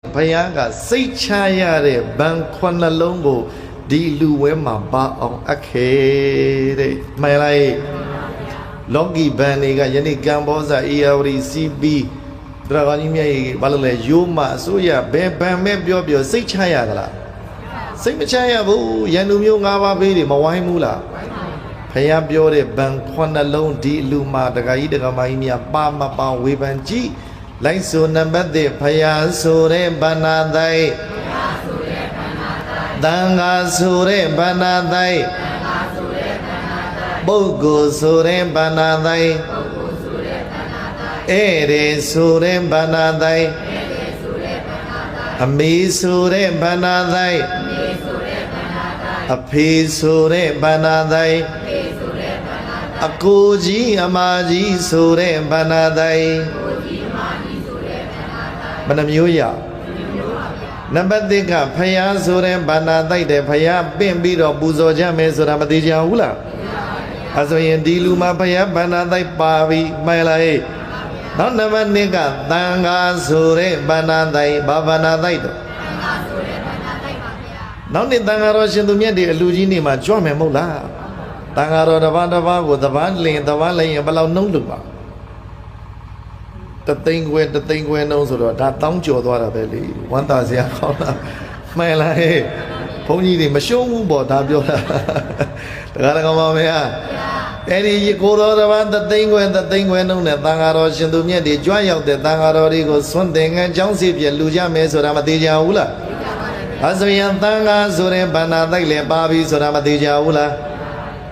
ဘုရားကစိတ်ချရတဲ့ဘန်ခွနှလုံးကိုဒီလူဝဲမှာပါအောင်အပ်ခဲ့တဲ့မှန်လားလောကီဘန်တွေကယနေ့ကမ္ဘောဇာအေယာဝတီစီပီဒရာဂန်ကြီးမြတ်ကြီးဘာလို့လဲရိုးမအစိုးရဘယ်ဘန်မဲ့ပြောစိတ်ချရသလားစိတ်မချရဘူးရန်သူမျိုး၅ပါးပေးတွေမဝိုင်းဘူးလားဘုရားပြောတဲ့ဘန်ခွနှလုံးဒီလူမှာတခါကြီးတခါမကြီးများပါမပါဝေဖန်ကြည့်လိုက်ဆိုနံပါတ်1ဘုရားဆိုတဲ့ဗန္နာသိုက်သံဃာဆိုတဲ့ဗန္နာသိုက်ပုဂ္ဂိုလ်ဆိုတဲ့ဗန္နာသိုက်ဧရေဆိုတဲ့ဗန္နာသိုက်အမေဆိုတဲ့ဗန္နာသိုက်အဖေဆိုတဲ့ဗန္နာသိုက်အကိုကြီးအမကြီးဆိုတဲ့ဗန္နာသိုက်ဘယ်နှမျိုးရနံပါတ်1ကဖယားဆိုတဲ့ဗန္နာတိုက်တယ်ဖယားပင့်ပြီးတော့ပူဇော်ကြမယ်ဆိုတာမသေးကြဘူးလားအဲဆိုရင်ဒီလူမှာဖယားဗန္နာတိုက်ပါပြီမှန်လားနောက်နံပါတ်2ကသံဃာဆိုတဲ့ဗန္နာတိုက်ဘာဗန္နာတိုက်တော့နောက်နေ့သံဃာတော်ရှင်သူမြတ်တွေအလူကြီးနေမှာကြွမယ်မဟုတ်လားသံဃာတော်တစ်ပါးကိုတစ်ပါးလင်တစ်ပါးလည်းရင်ဘယ်လောက်နှုံးလို့ပါတသိန်းခွဲနှုံးဆိုတော့ဒါတောင်းကြော်သွားတာပဲလေဝမ်းသာစရာကောင်းတာမှန်လားဟဲ့ဘုန်းကြီးတွေမရှုံးဘူးပေါ့ဒါပြောတာတရားတော်ပါမလားအဲ့ဒီကိုတော်တစ်ပါးတသိန်းခွဲနှုံးနဲ့သံဃာတော်ရှင်သူမြတ်တွေကြွရောက်တဲ့သံဃာတော်တွေကိုစွန့်သင်္ကန်းကျောင်းစီပြလူကြမယ်ဆိုတာမသေးကြဘူးလားအဲဆိုရင်သံဃာဆိုတဲ့ဗန္နာတိုက်လည်းပါပြီဆိုတာမသေးကြဘူးလား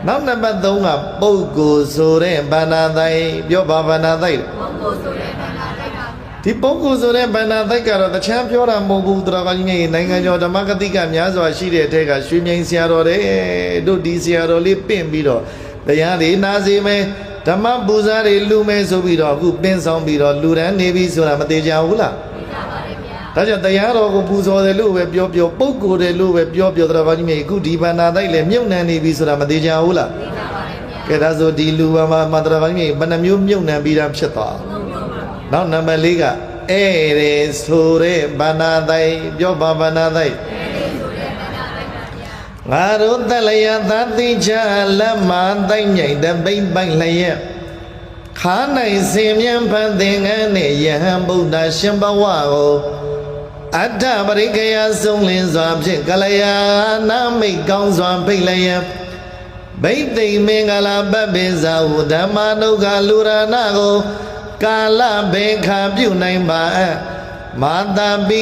နောက်နံပါတ်3ကပုဂ္ဂိုလ်ဆိုတဲ့ဗန္နာတိုက်ပြောပါဗန္နာတိုက်ဒီပုဂ္ဂိုလ်ဆိုတဲ့ဗန္နာတိုက်ကတော့တခြားပြောတာမဟုတ်ဘူးတော်တော်ကြီးနိုင်ငံကျော်ဓမ္မဂတိကများစွာရှိတဲ့အထက်ကရွှေမြိုင်ဆရာတော်တဲ့တို့ဒီဆရာတော်လေးပင့်ပြီးတော့တရားတွေနာစီမယ်ဓမ္မပူဇာတွေလူမယ်ဆိုပြီးတော့အခုပင့်ဆောင်ပြီးတော့လူရန်နေပြီဆိုတာမသေးကြဘူးလားဒါကြောင့်တရားတော်ကိုပူဇော်တယ်လို့ပဲပြောပုဂ္ဂိုလ်တယ်လို့ပဲပြောတော်တော်ကြီးအခုဒီဗန္နာတိုက်လည်းမြုပ်နှံနေပြီဆိုတာမသေးကြဘူးလားကဲဒါဆိုဒီလူဘာမှာတော်တော်ကြီးဘယ်နှမျိုးမြုပ်နှံပြီးတာဖြစ်သွားနောက်နံပါတ်4ကဧရေဆိုတဲ့ဗန္နာတိုက်ပြောပါဗန္နာတိုက်ငါတို့တလျာသတိချလက်မတိုက်မြိုက်တဲ့ပိမ့်ပိုက်လျက်ခါနိုင်စင်မြန်ဖန်သင်္ကန်းနဲ့ယဟန်ဗုဒ္ဓရှင်ဘဝကိုအတ္တပရိကယဆုံးလင်းစွာဖြင့်ကလျာဏမိတ်ကောင်းစွာဖိတ်လျက်ဘိသိမင်္ဂလာပပ္ပိဇာဟုဓမ္မဒုက္ခလူရဏကိုကာလဘေခပြုနိုင်ပါမာတာပိ